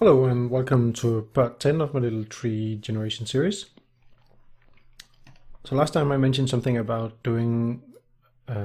Hello and welcome to part 10 of my little tree generation series. So last time I mentioned something about doing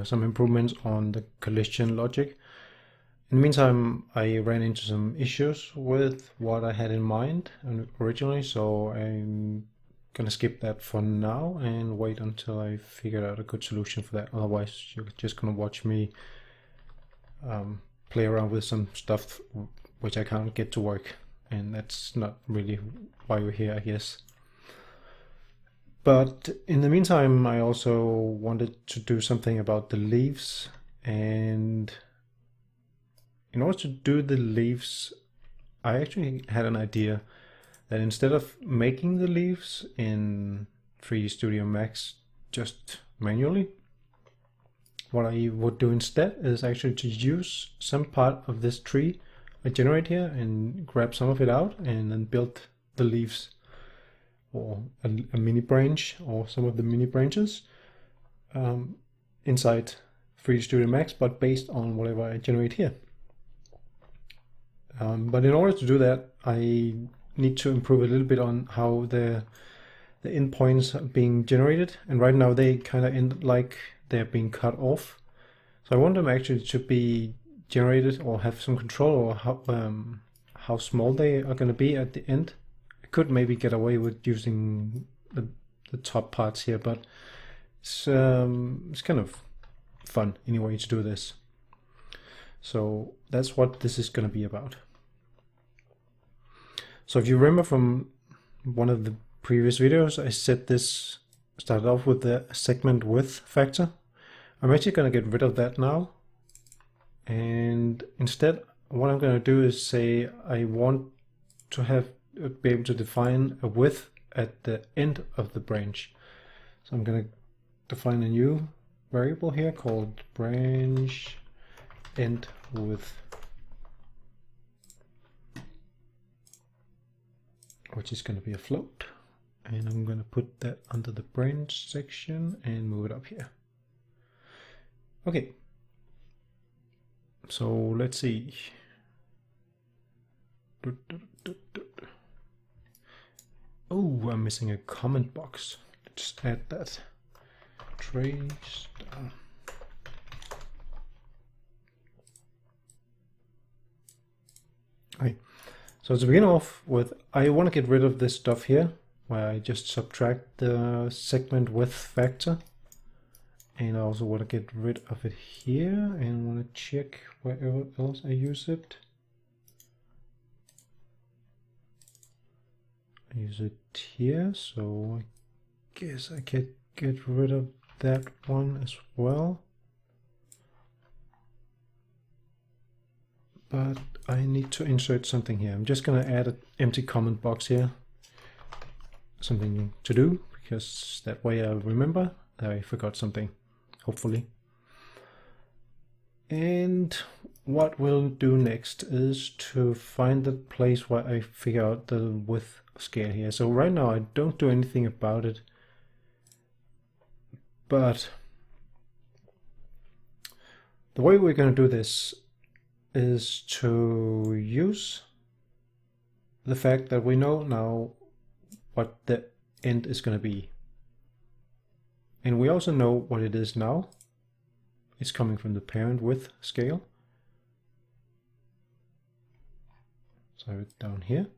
some improvements on the collision logic. In the meantime, I ran into some issues with what I had in mind originally, so I'm gonna skip that for now and wait until I figure out a good solution for that. Otherwise, you're just gonna watch me play around with some stuff which I can't get to work. And that's not really why we're here, I guess. But in the meantime, I also wanted to do something about the leaves. And in order to do the leaves, I actually had an idea that instead of making the leaves in 3D Studio Max just manually, what I would do instead is actually to use some part of this tree I generate here and grab some of it out and then build the leaves or a mini branch or some of the mini branches inside 3D Studio Max, but based on whatever I generate here. But in order to do that, I need to improve a little bit on how the endpoints are being generated, and right now they kind of end like they're being cut off. So I want them actually to be generated or have some control or how small they are going to be at the end. I could maybe get away with using the top parts here, but it's kind of fun anyway to do this. So that's what this is going to be about. So if you remember from one of the previous videos, I said this started off with the segment width factor. I'm actually going to get rid of that now. And instead, what I'm going to do is say I want to be able to define a width at the end of the branch. So I'm going to define a new variable here called branch end width, which is going to be a float. And I'm going to put that under the branch section and move it up here. Okay. So let's see. Oh, I'm missing a comment box. Let's add that. Trace down. Okay. So to begin off with, I want to get rid of this stuff here, where I just subtract the segment width factor. And I also want to get rid of it here and want to check where else I use it. I use it here, so I guess I can get rid of that one as well. But I need to insert something here. I'm just going to add an empty comment box here. Something to do, because that way I'll remember that I forgot something. Hopefully. And what we'll do next is to find the place where I figure out the width scale here. So right now I don't do anything about it, but the way we're going to do this is to use the fact that we know now what the end is going to be. And we also know what it is now. It's coming from the parent width scale. So it's down here.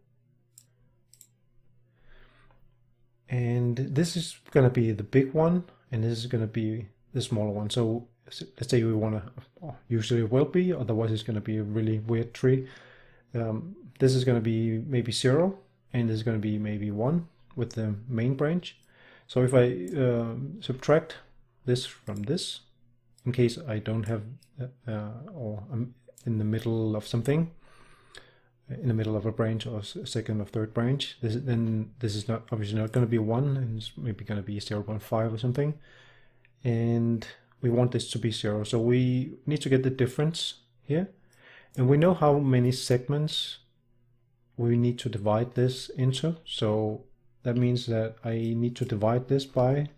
And this is going to be the big one, and this is going to be the smaller one. So let's say we want to, usually it will be, otherwise it's going to be a really weird tree. This is going to be maybe 0, and this is going to be maybe 1 with the main branch. So if I subtract this from this, in case I don't have, or I'm in the middle of something, in the middle of a branch or second or third branch, then this is not obviously not going to be 1, and it's maybe going to be 0.5 or something. And we want this to be 0. So we need to get the difference here. And we know how many segments we need to divide this into. So that means that I need to divide this by,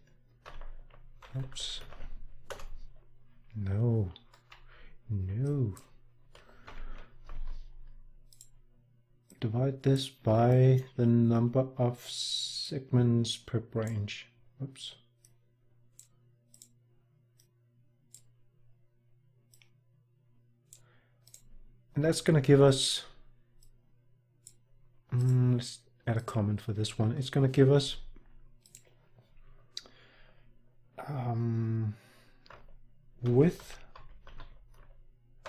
oops, no, divide this by the number of segments per branch. Oops. And that's going to give us, let's add a comment for this one. It's going to give us width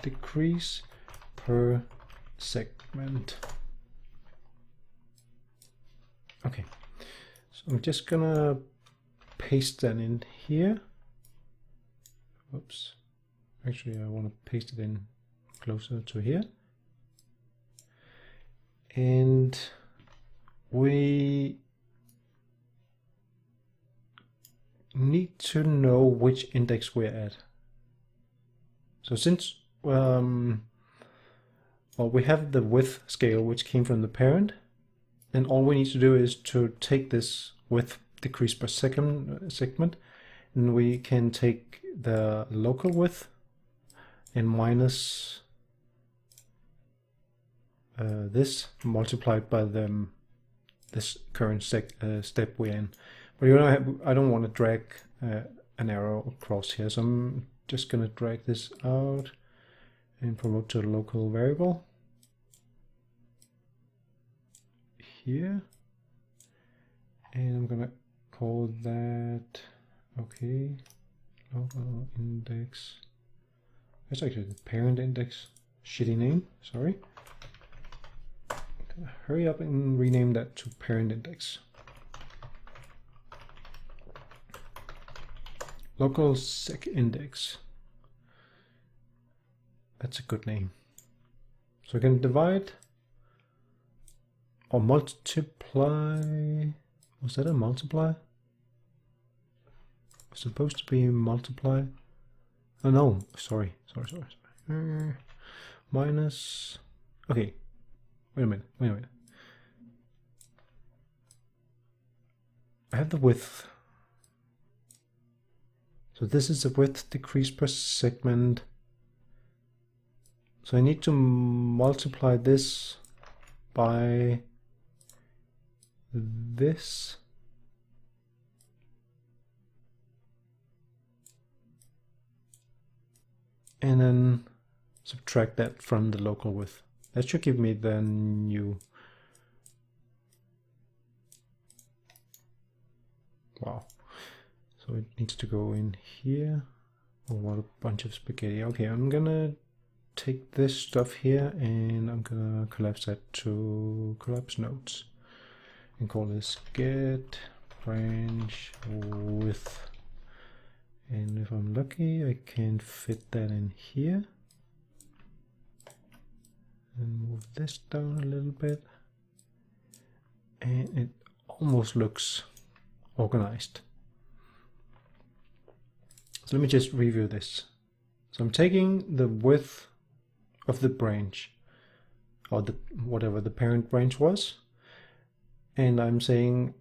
decrease per segment. Okay, so I'm just gonna paste that in here. Oops, actually I want to paste it in closer to here. And we need to know which index we're at. So since well, we have the width scale which came from the parent, and all we need to do is to take this width decrease per segment, and we can take the local width and minus this multiplied by this current step we're in. But I don't want to drag an arrow across here, so I'm just going to drag this out and promote to a local variable here, and I'm going to call that, okay, local index. That's actually the parent index. Shitty name, sorry. Hurry up and rename that to parent index. Local sec index. That's a good name. So we can divide or multiply. Was that a multiply? It's supposed to be multiply. Oh no, sorry. Minus. Okay. Wait a minute. I have the width. So this is the width decrease per segment. So I need to multiply this by this. And then subtract that from the local width. That should give me the new. Wow. So it needs to go in here. Oh, what a bunch of spaghetti. Okay, I'm gonna take this stuff here and I'm gonna collapse that to collapse nodes and call this get branch width. And if I'm lucky, I can fit that in here. And move this down a little bit. And it almost looks organized. So let me just review this. So I'm taking the width of the branch, or whatever the parent branch was, and I'm saying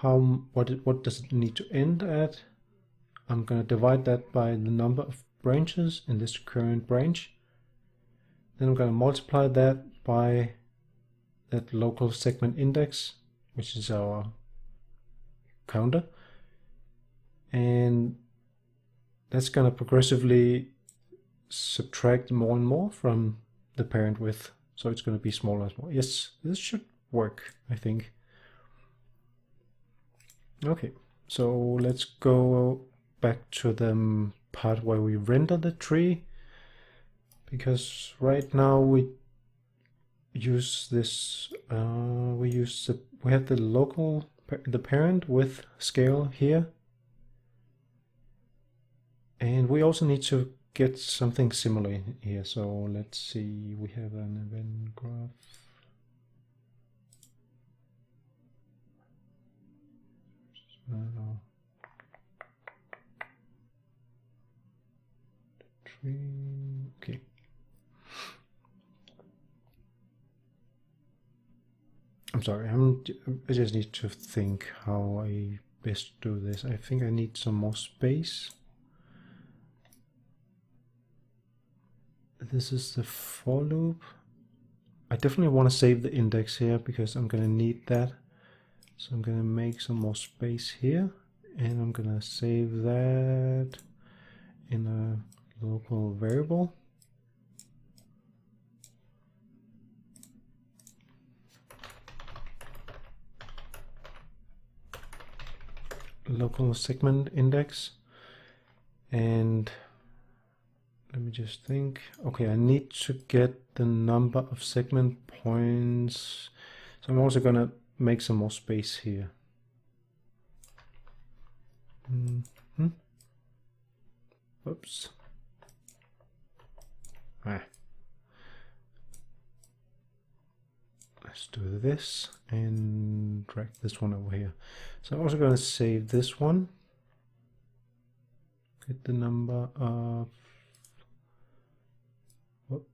what does it need to end at. I'm going to divide that by the number of branches in this current branch. Then I'm going to multiply that by that local segment index, which is our counter, and that's going to progressively subtract more and more from the parent width, so it's going to be smaller and smaller. Yes, this should work, I think. Okay, so let's go back to the part where we render the tree, because right now we use this. We have the parent with scale here, and we also need to get something similar here. So let's see, we have an event graph. Okay. I'm sorry, I just need to think how I best do this. I think I need some more space. This is the for loop. I definitely want to save the index here because I'm going to need that. So I'm going to make some more space here, and I'm going to save that in a local variable. Local segment index. And let me just think. Okay, I need to get the number of segment points. So I'm also going to make some more space here. Oops. Let's do this and drag this one over here. So I'm also going to save this one. Get the number of... Whoop.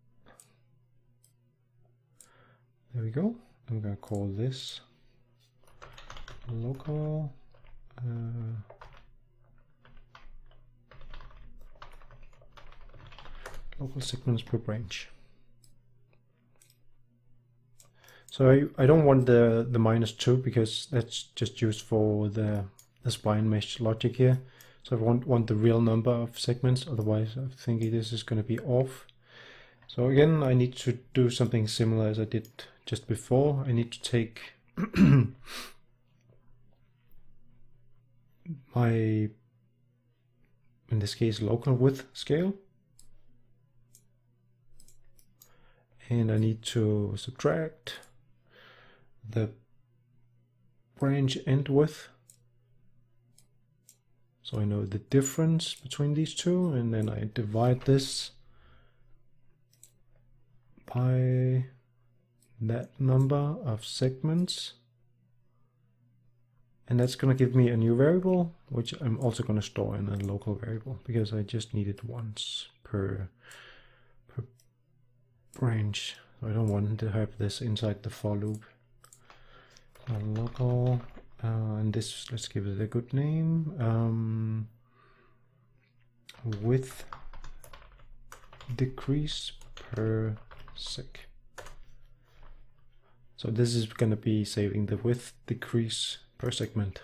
There we go. I'm going to call this local local segments per branch. So I don't want the -2 because that's just used for the spline mesh logic here. So I want the real number of segments, otherwise I think this is going to be off. So again, I need to do something similar as I did just before. I need to take my, in this case, local width scale, and I need to subtract the branch end width, so I know the difference between these two, and then I divide this by that number of segments, and that's going to give me a new variable, which I'm also going to store in a local variable because I just need it once per branch. So I don't want to have this inside the for loop. Local, and this, let's give it a good name, width decrease per sec. So this is going to be saving the width decrease per segment.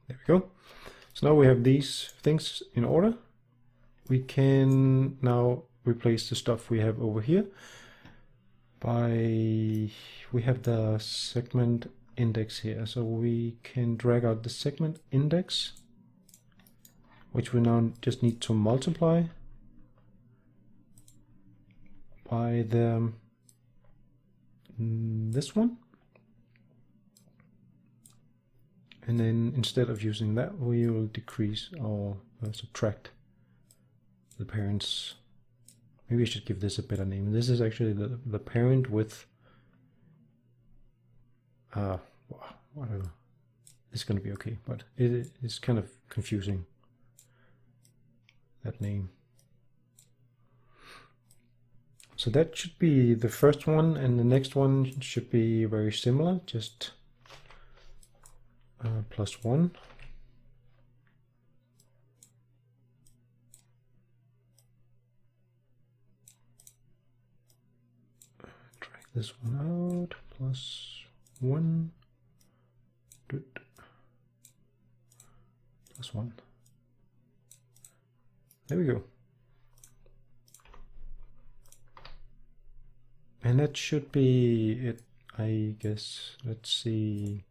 There we go. So now we have these things in order. We can now replace the stuff we have over here by, we have the segment index here, so we can drag out the segment index, which we now just need to multiply by the this one, and then instead of using that, we will decrease or subtract the parents. Maybe I should give this a better name. This is actually the parent with whatever. It's going to be okay, but it is kind of confusing, that name. So that should be the first one, and the next one should be very similar, just +1. This one out, +1, +1. There we go. And that should be it, I guess. Let's see.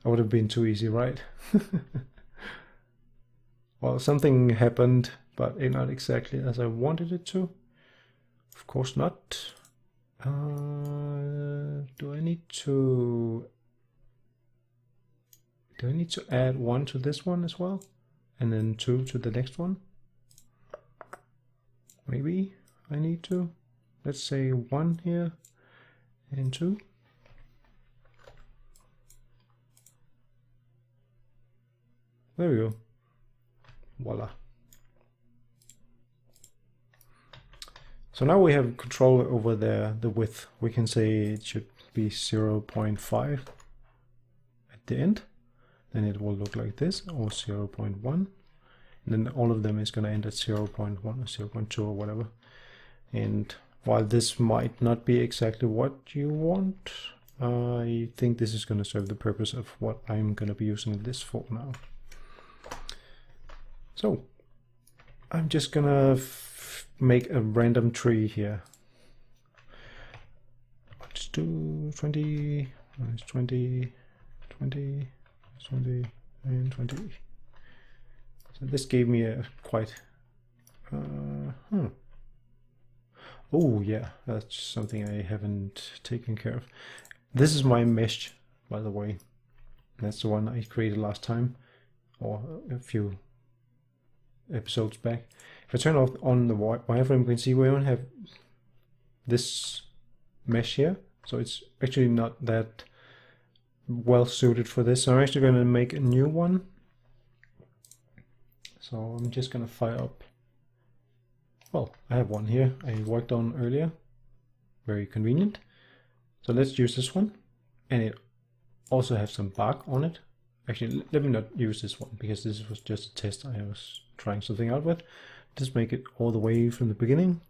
That would have been too easy, right? Well, something happened, but not exactly as I wanted it to. Of course not. Do I need to add 1 to this one as well? And then 2 to the next one? Maybe I need to. Let's say 1 here and 2. There we go. Voila. So now we have control over the width. We can say it should be 0.5 at the end. then it will look like this, or 0.1. And then all of them is going to end at 0.1 or 0.2 or whatever. And while this might not be exactly what you want, I think this is going to serve the purpose of what I'm going to be using this for now. So I'm just going to make a random tree here. Let's do 20, 20, 20, 20, and 20. So this gave me a quite... Oh yeah, that's something I haven't taken care of. This is my mesh, by the way. That's the one I created last time, or a few episodes back. If I turn off on the wireframe, you can see we don't have this mesh here, so it's actually not that well suited for this. So I'm actually going to make a new one. So I'm just going to fire up. Well, I have one here I worked on earlier. Very convenient. So let's use this one. And it also has some bark on it. Actually, let me not use this one because this was just a test I was trying something out with. Just make it all the way from the beginning.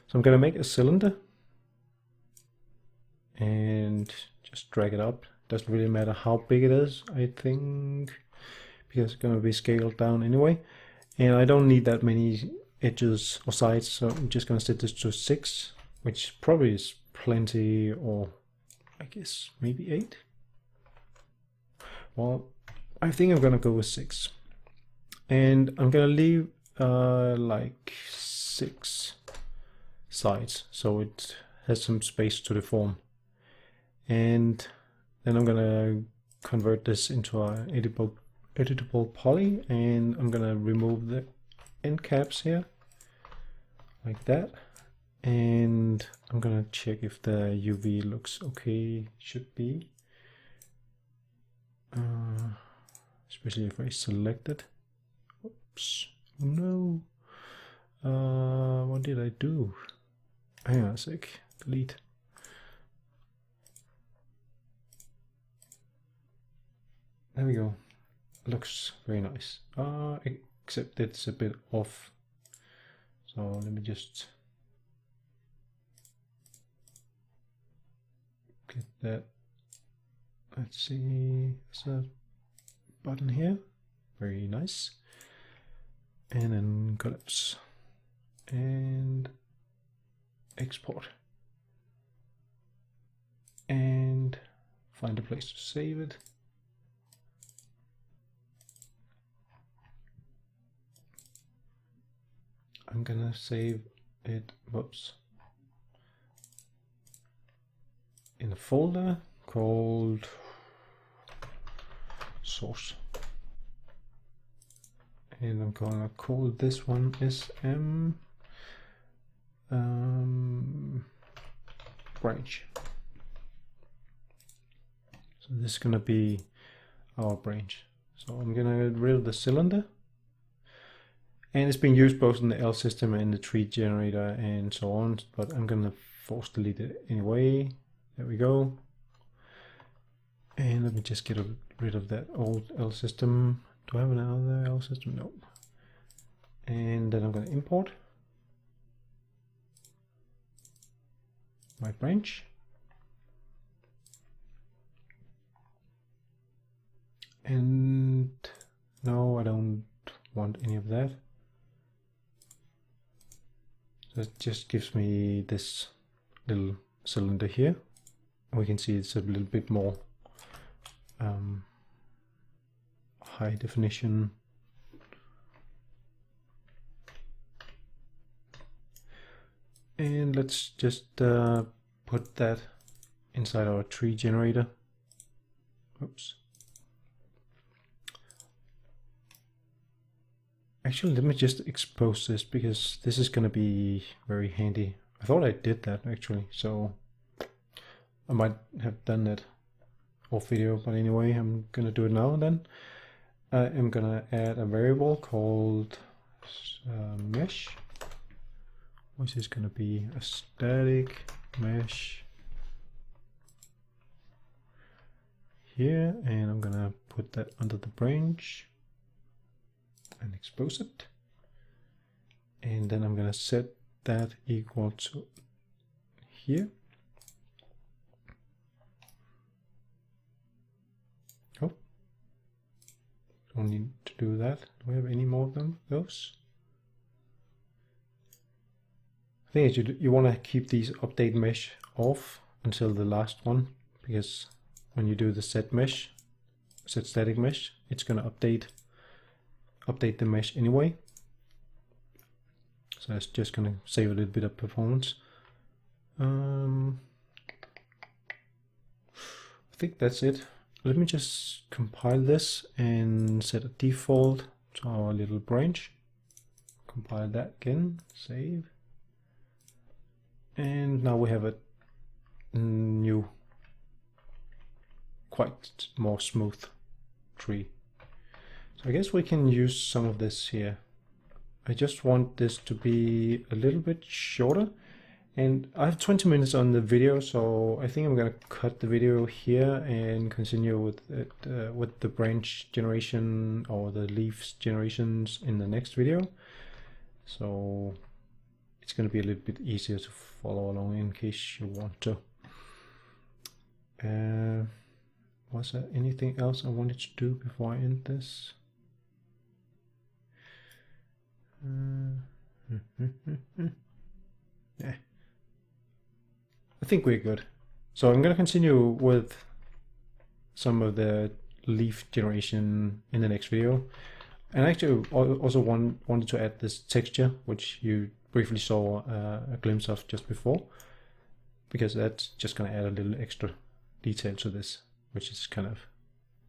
So I'm going to make a cylinder. And just drag it up. Doesn't really matter how big it is, I think, because it's going to be scaled down anyway. And I don't need that many edges or sides, so I'm just going to set this to 6, which probably is plenty, or I guess maybe 8. Well, I think I'm going to go with 6. And I'm going to leave like 6 sides, so it has some space to deform. And then I'm going to convert this into an editable poly, and I'm going to remove the end caps here, like that. And I'm going to check if the UV looks okay. Should be. Especially if I select it. Oops. No. What did I do? Hang on a sec. Delete. There we go. Looks very nice. Except it's a bit off. So let me just get that. Let's see. There's a button here. Very nice. And then collapse. And export. And find a place to save it. I'm gonna save it, whoops, in a folder called source. And I'm gonna call this one SM branch. So this is gonna be our branch. So I'm gonna get rid of the cylinder. And it's being used both in the L system and the tree generator and so on, but I'm gonna force delete it anyway. There we go. And let me just get rid of that old L system. Do I have another L system? No. And then I'm gonna import my branch. And no, I don't want any of that. That just gives me this little cylinder here. We can see it's a little bit more high definition. And let's just put that inside our tree generator. Oops. Actually, let me just expose this because this is going to be very handy. I thought I did that actually, so I might have done that off video, but anyway, I'm going to do it now then. I'm going to add a variable called mesh, which is going to be a static mesh here, and I'm gonna put that under the branch and expose it. And then I'm gonna set that equal to here. Oh, don't need to do that. Do we have any more of them? Those? The thing is, you want to keep these update mesh off until the last one, because when you do the set static mesh, it's going to update the mesh anyway. So it's just going to save a little bit of performance. I think that's it. Let me just compile this and set a default to our little branch. Compile that again, save. And now we have a new, quite more smooth tree. So I guess we can use some of this here. I just want this to be a little bit shorter, and I have 20 minutes on the video, so I think I'm gonna cut the video here and continue with it, with the branch generation or the leaves generations in the next video. So it's going to be a little bit easier to follow along in case you want to. Was there anything else I wanted to do before I end this? Yeah. I think we're good. So I'm going to continue with some of the leaf generation in the next video. And I actually also wanted to add this texture, which you briefly saw a glimpse of just before, because that's just going to add a little extra detail to this, which is kind of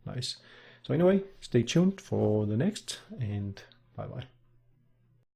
nice. So anyway, stay tuned for the next, and bye bye.